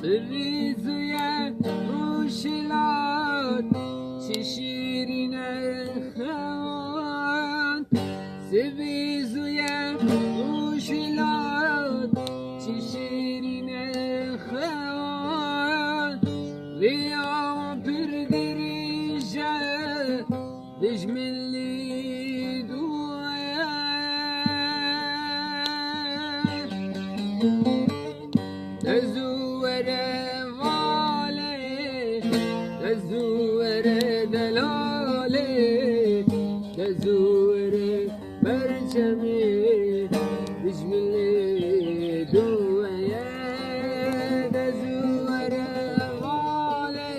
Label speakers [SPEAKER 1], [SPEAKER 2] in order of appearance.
[SPEAKER 1] سریزوی روشلات چه شیرین خوان سریزوی روشلات چه شیرین خوان ریا پر دریجه دجملی دویا تزور والي تزور دلالي تزور برجمي بجملي دويا تزور والي